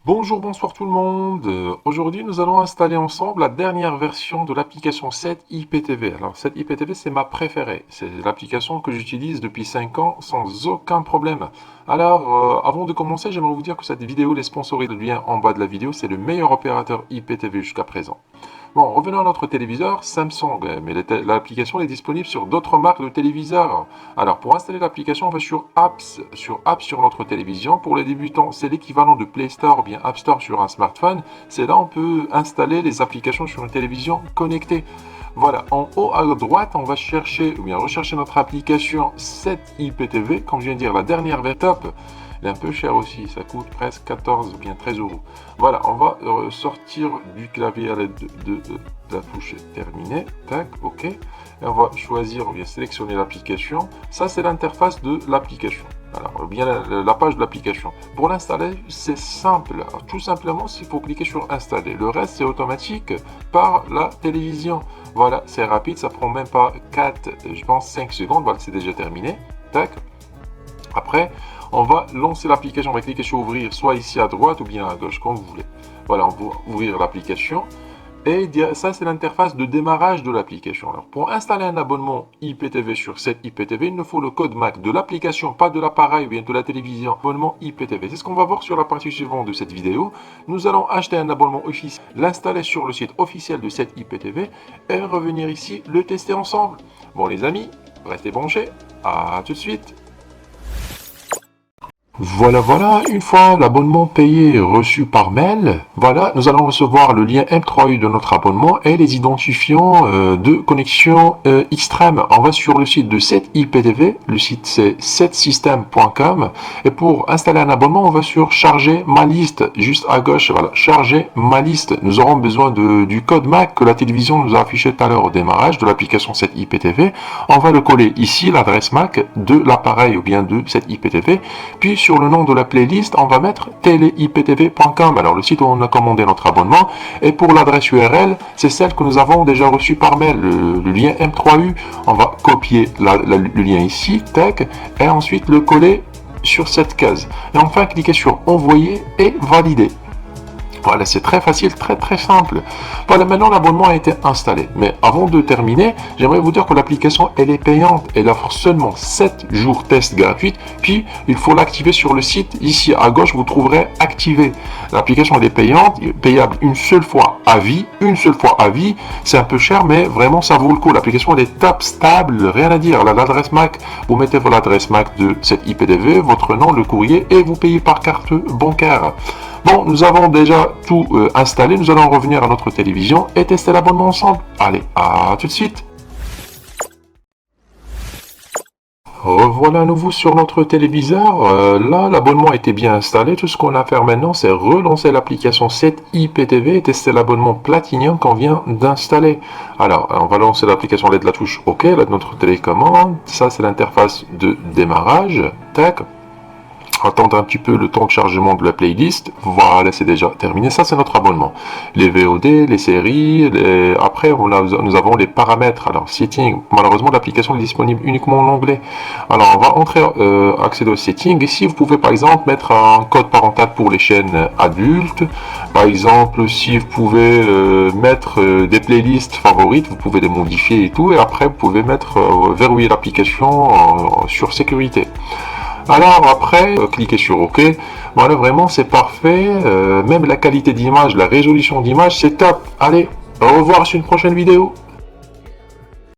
Bonjour, bonsoir tout le monde. Aujourd'hui, nous allons installer ensemble la dernière version de l'application 7 IPTV. Alors, 7 IPTV, c'est ma préférée. C'est l'application que j'utilise depuis 5 ans sans aucun problème. Alors, avant de commencer, j'aimerais vous dire que cette vidéo est sponsorisée. Le lien en bas de la vidéo, c'est le meilleur opérateur IPTV jusqu'à présent. Bon, revenons à notre téléviseur Samsung, mais l'application est disponible sur d'autres marques de téléviseurs. Alors, pour installer l'application, on va sur Apps sur notre télévision. Pour les débutants, c'est l'équivalent de Play Store ou bien App Store sur un smartphone. C'est là on peut installer les applications sur une télévision connectée. Voilà, en haut à droite, on va chercher ou bien rechercher notre application 7 IPTV. Comme je viens de dire, la dernière top. Elle est un peu chère aussi, ça coûte presque 14 ou bien 13 euros. Voilà, on va sortir du clavier à l'aide de la touche terminée. Tac, ok. Et on va choisir ou bien sélectionner l'application. Ça, c'est l'interface de l'application. Alors, bien la page de l'application. Pour l'installer, c'est simple. Alors, tout simplement, il faut cliquer sur installer. Le reste, c'est automatique par la télévision. Voilà, c'est rapide, ça prend même pas 4, je pense 5 secondes. Voilà, c'est déjà terminé. Tac. Après, on va lancer l'application. On va cliquer sur ouvrir, soit ici à droite ou bien à gauche, comme vous voulez. Voilà, on va ouvrir l'application. Et ça, c'est l'interface de démarrage de l'application. Alors, pour installer un abonnement IPTV sur cette IPTV, il nous faut le code MAC de l'application, pas de l'appareil ou bien de la télévision. Abonnement IPTV. C'est ce qu'on va voir sur la partie suivante de cette vidéo. Nous allons acheter un abonnement officiel, l'installer sur le site officiel de cette IPTV et revenir ici le tester ensemble. Bon, les amis, restez branchés. À tout de suite. Voilà, une fois l'abonnement payé reçu par mail, voilà, nous allons recevoir le lien M3U de notre abonnement et les identifiants de connexion extrême. On va sur le site de 7 IPTV, le site c'est 7system.com et pour installer un abonnement, on va sur charger ma liste, juste à gauche, voilà, charger ma liste. Nous aurons besoin du code MAC que la télévision nous a affiché tout à l'heure au démarrage de l'application 7 IPTV. On va le coller ici, l'adresse MAC de l'appareil ou bien de 7 IPTV, puis sur le nom de la playlist, on va mettre teleiptv.com, alors le site où on a commandé notre abonnement, et pour l'adresse URL, c'est celle que nous avons déjà reçue par mail, le lien M3U, on va copier le lien ici, tac, et ensuite le coller sur cette case, et enfin cliquer sur envoyer et valider. Voilà, c'est très facile, très simple. Voilà, maintenant l'abonnement a été installé. Mais avant de terminer, j'aimerais vous dire que l'application, elle est payante. Elle offre seulement 7 jours test gratuit. Puis, il faut l'activer sur le site. Ici, à gauche, vous trouverez activé. L'application, elle est payante, payable une seule fois à vie. Une seule fois à vie. C'est un peu cher, mais vraiment, ça vaut le coup. L'application, elle est top, stable, rien à dire. L'adresse MAC, vous mettez votre adresse MAC de cette IPTV, votre nom, le courrier, et vous payez par carte bancaire. Bon, nous avons déjà tout installé, nous allons revenir à notre télévision et tester l'abonnement ensemble. Allez, à tout de suite. Revoilà à nouveau sur notre téléviseur. Là, l'abonnement était bien installé. Tout ce qu'on a à faire maintenant, c'est relancer l'application 7 IPTV et tester l'abonnement Platinum qu'on vient d'installer. Alors, on va lancer l'application avec la touche OK, là, de notre télécommande. Ça, c'est l'interface de démarrage. Tac. Attendre un petit peu le temps de chargement de la playlist. Voilà, c'est déjà terminé. Ça, c'est notre abonnement. Les VOD, les séries. Après, nous avons les paramètres. Alors, setting. Malheureusement, l'application est disponible uniquement en anglais. Alors, on va entrer, accéder aux settings. Ici, vous pouvez, par exemple, mettre un code parental pour les chaînes adultes. Par exemple, si vous pouvez mettre des playlists favorites, vous pouvez les modifier et tout. Et après, vous pouvez mettre verrouiller l'application sur sécurité. Alors après, cliquez sur OK. Voilà, vraiment c'est parfait. Même la qualité d'image, la résolution d'image, c'est top. Allez, au revoir sur une prochaine vidéo.